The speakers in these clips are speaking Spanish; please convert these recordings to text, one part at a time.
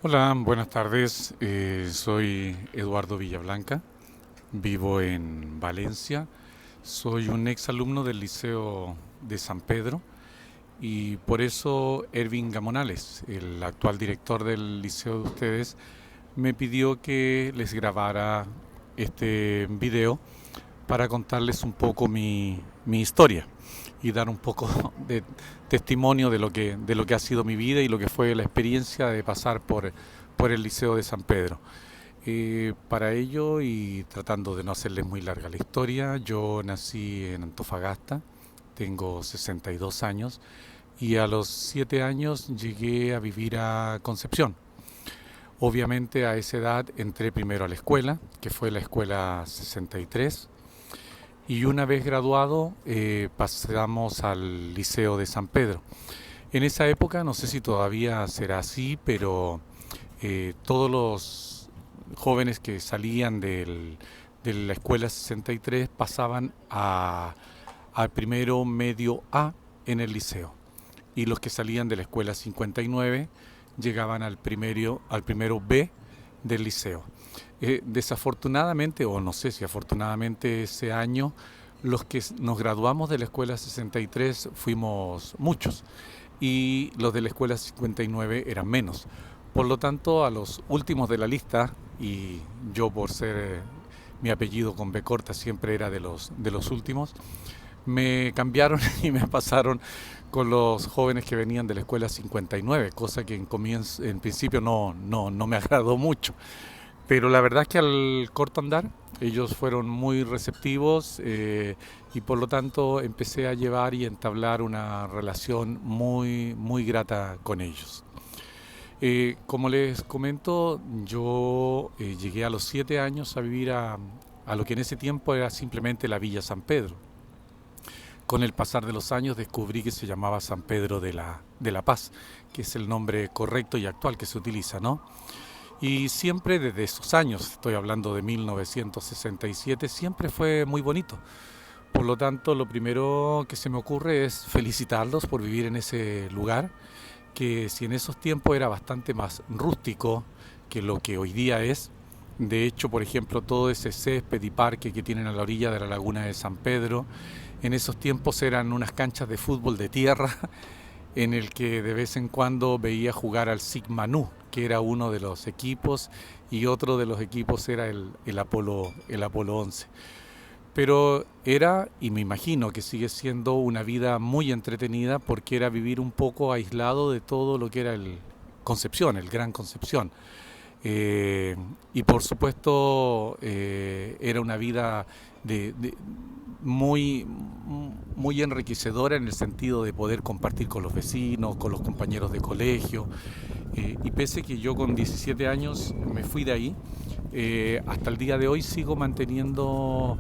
Hola, buenas tardes. Soy Eduardo Villablanca, vivo en Valencia. Soy un ex alumno del Liceo de San Pedro y por eso Ervin Gamonales, el actual director del liceo de ustedes, me pidió que les grabara este video para contarles un poco mi historia y dar un poco de testimonio de lo que ha sido mi vida y lo que fue la experiencia de pasar por el Liceo de San Pedro. Para ello, y tratando de no hacerles muy larga la historia, yo nací en Antofagasta, tengo 62 años y a los 7 años llegué a vivir a Concepción. Obviamente a esa edad entré primero a la escuela, que fue la escuela 63, y una vez graduado pasamos al Liceo de San Pedro. En esa época, no sé si todavía será así, pero todos los jóvenes que salían de la escuela 63 pasaban al primero medio A en el liceo. Y los que salían de la escuela 59 llegaban al primero B del liceo. Desafortunadamente, o no sé si afortunadamente, ese año los que nos graduamos de la escuela 63 fuimos muchos y los de la escuela 59 eran menos. Por lo tanto, a los últimos de la lista, y yo por ser mi apellido con B corta siempre era de los últimos, me cambiaron y me pasaron con los jóvenes que venían de la escuela 59, cosa que en principio no me agradó mucho. Pero la verdad es que al corto andar ellos fueron muy receptivos y por lo tanto empecé a llevar y entablar una relación muy grata con ellos. Como les comento, yo llegué a los 7 años a vivir a lo que en ese tiempo era simplemente la Villa San Pedro. Con el pasar de los años descubrí que se llamaba San Pedro de la Paz, que es el nombre correcto y actual que se utiliza, ¿no? Y siempre desde esos años, estoy hablando de 1967, siempre fue muy bonito. Por lo tanto, lo primero que se me ocurre es felicitarlos por vivir en ese lugar, que si en esos tiempos era bastante más rústico que lo que hoy día es. De hecho, por ejemplo, todo ese césped y parque que tienen a la orilla de la laguna de San Pedro, en esos tiempos eran unas canchas de fútbol de tierra en el que de vez en cuando veía jugar al Sigma Nu, que era uno de los equipos, y otro de los equipos era el Apolo 11. Pero era, y me imagino que sigue siendo, una vida muy entretenida porque era vivir un poco aislado de todo lo que era el Concepción, el Gran Concepción. Eh, y por supuesto era una vida de muy, muy enriquecedora en el sentido de poder compartir con los vecinos, con los compañeros de colegio. Y pese que yo con 17 años me fui de ahí, hasta el día de hoy sigo manteniendo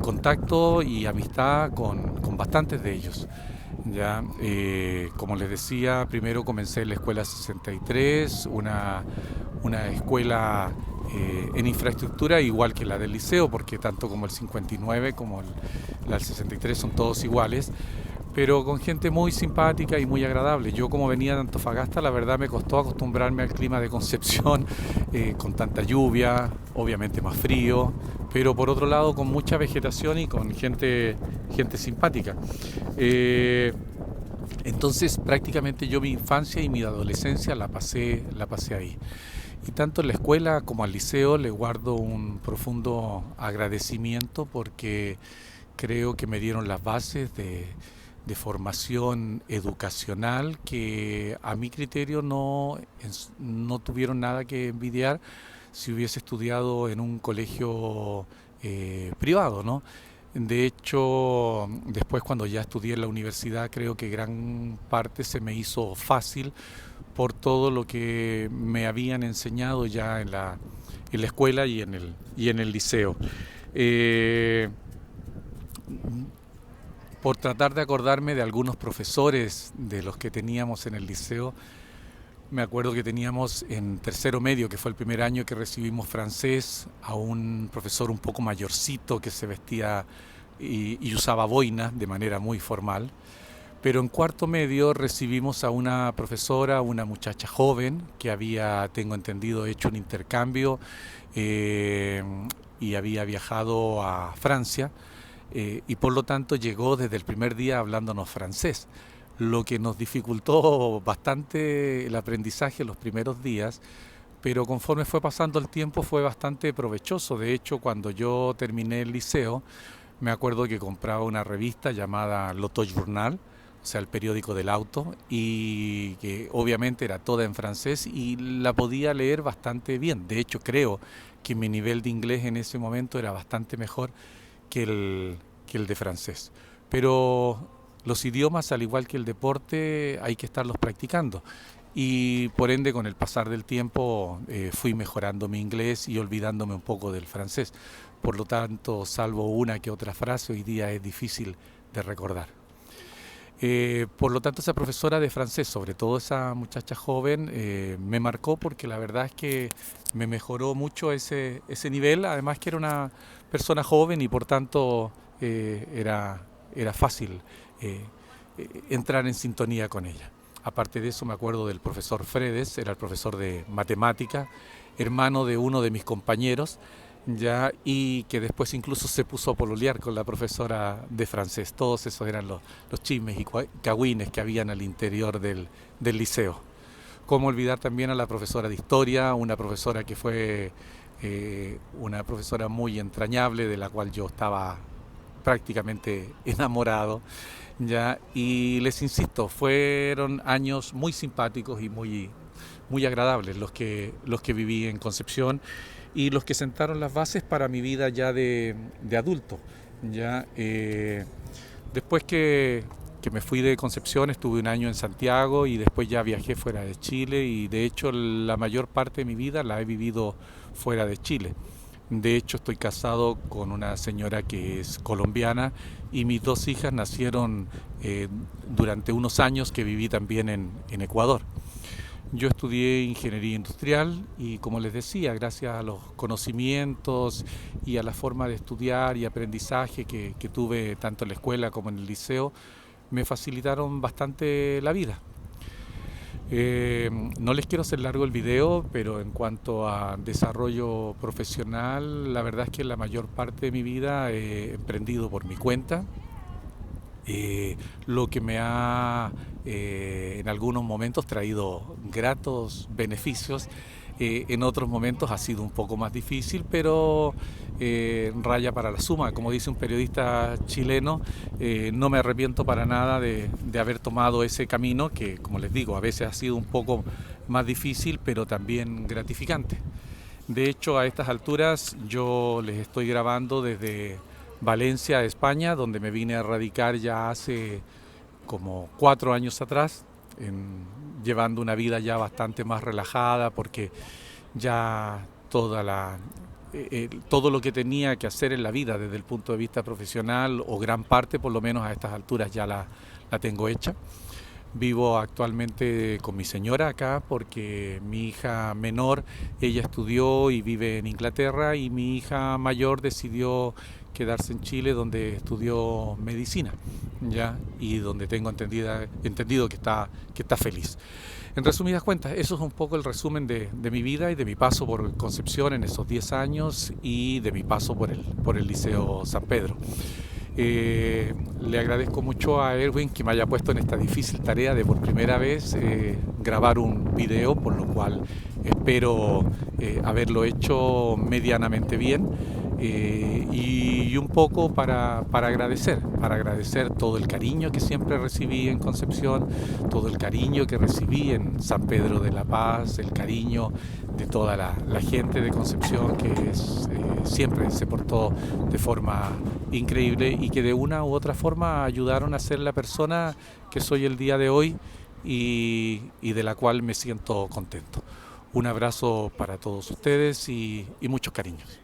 contacto y amistad con bastantes de ellos. Ya, como les decía, primero comencé en la escuela 63, una escuela en infraestructura igual que la del liceo, porque tanto como el 59 como la del 63 son todos iguales, pero con gente muy simpática y muy agradable. Yo, como venía de Antofagasta, la verdad me costó acostumbrarme al clima de Concepción, con tanta lluvia, obviamente más frío, pero por otro lado con mucha vegetación y con gente simpática. Eh, entonces prácticamente yo mi infancia y mi adolescencia la pasé ahí. Y tanto en la escuela como al liceo le guardo un profundo agradecimiento porque creo que me dieron las bases de formación educacional que a mi criterio no tuvieron nada que envidiar si hubiese estudiado en un colegio privado, ¿no? De hecho, después cuando ya estudié en la universidad, creo que gran parte se me hizo fácil por todo lo que me habían enseñado ya en la escuela y en el liceo. Eh, por tratar de acordarme de algunos profesores de los que teníamos en el liceo, me acuerdo que teníamos en tercero medio, que fue el primer año que recibimos francés, a un profesor un poco mayorcito que se vestía y usaba boina de manera muy formal. Pero en cuarto medio recibimos a una profesora, una muchacha joven que había, tengo entendido, hecho un intercambio y había viajado a Francia y por lo tanto llegó desde el primer día hablándonos francés, lo que nos dificultó bastante el aprendizaje los primeros días, pero conforme fue pasando el tiempo fue bastante provechoso. De hecho, cuando yo terminé el liceo, me acuerdo que compraba una revista llamada L'Auto Journal, o sea, el periódico del auto, y que obviamente era toda en francés y la podía leer bastante bien. De hecho, creo que mi nivel de inglés en ese momento era bastante mejor que el de francés. Pero los idiomas, al igual que el deporte, hay que estarlos practicando. Y por ende, con el pasar del tiempo, fui mejorando mi inglés y olvidándome un poco del francés. Por lo tanto, salvo una que otra frase, hoy día es difícil de recordar. Por lo tanto, esa profesora de francés, sobre todo esa muchacha joven, me marcó porque la verdad es que me mejoró mucho ese nivel, además que era una persona joven y por tanto era fácil entrar en sintonía con ella. Aparte de eso, me acuerdo del profesor Fredes, era el profesor de matemática, hermano de uno de mis compañeros, ya, y que después incluso se puso a pololear con la profesora de francés. Todos esos eran los chismes y cagüines que habían al interior del liceo. Cómo olvidar también a la profesora de historia, una profesora que fue una profesora muy entrañable, de la cual yo estaba prácticamente enamorado, ya, y les insisto, fueron años muy simpáticos y muy agradables los que viví en Concepción y los que sentaron las bases para mi vida ya de adulto. Ya, después que me fui de Concepción, estuve un año en Santiago y después ya viajé fuera de Chile y de hecho la mayor parte de mi vida la he vivido fuera de Chile. De hecho, estoy casado con una señora que es colombiana y mis dos hijas nacieron durante unos años que viví también en Ecuador. Yo estudié ingeniería industrial y, como les decía, gracias a los conocimientos y a la forma de estudiar y aprendizaje que tuve tanto en la escuela como en el liceo, me facilitaron bastante la vida. No les quiero hacer largo el video, pero en cuanto a desarrollo profesional, la verdad es que la mayor parte de mi vida he emprendido por mi cuenta, lo que me ha en algunos momentos traído gratos beneficios, en otros momentos ha sido un poco más difícil, pero raya para la suma. Como dice un periodista chileno, no me arrepiento para nada de haber tomado ese camino que, como les digo, a veces ha sido un poco más difícil, pero también gratificante. De hecho, a estas alturas yo les estoy grabando desde Valencia, España, donde me vine a radicar ya hace como 4 años atrás, llevando una vida ya bastante más relajada porque ya todo lo que tenía que hacer en la vida desde el punto de vista profesional, o gran parte por lo menos a estas alturas ya la tengo hecha. Vivo actualmente con mi señora acá porque mi hija menor, ella estudió y vive en Inglaterra y mi hija mayor decidió quedarse en Chile donde estudió medicina, ya, y donde tengo entendido que está feliz. En resumidas cuentas, eso es un poco el resumen de mi vida y de mi paso por Concepción en esos 10 años y de mi paso por el Liceo San Pedro. Le agradezco mucho a Erwin que me haya puesto en esta difícil tarea de por primera vez grabar un video, por lo cual espero haberlo hecho medianamente bien y un poco para agradecer todo el cariño que siempre recibí en Concepción, todo el cariño que recibí en San Pedro de la Paz, el cariño de toda la gente de Concepción que siempre se portó de forma increíble y que de una u otra forma ayudaron a ser la persona que soy el día de hoy y de la cual me siento contento. Un abrazo para todos ustedes y muchos cariños.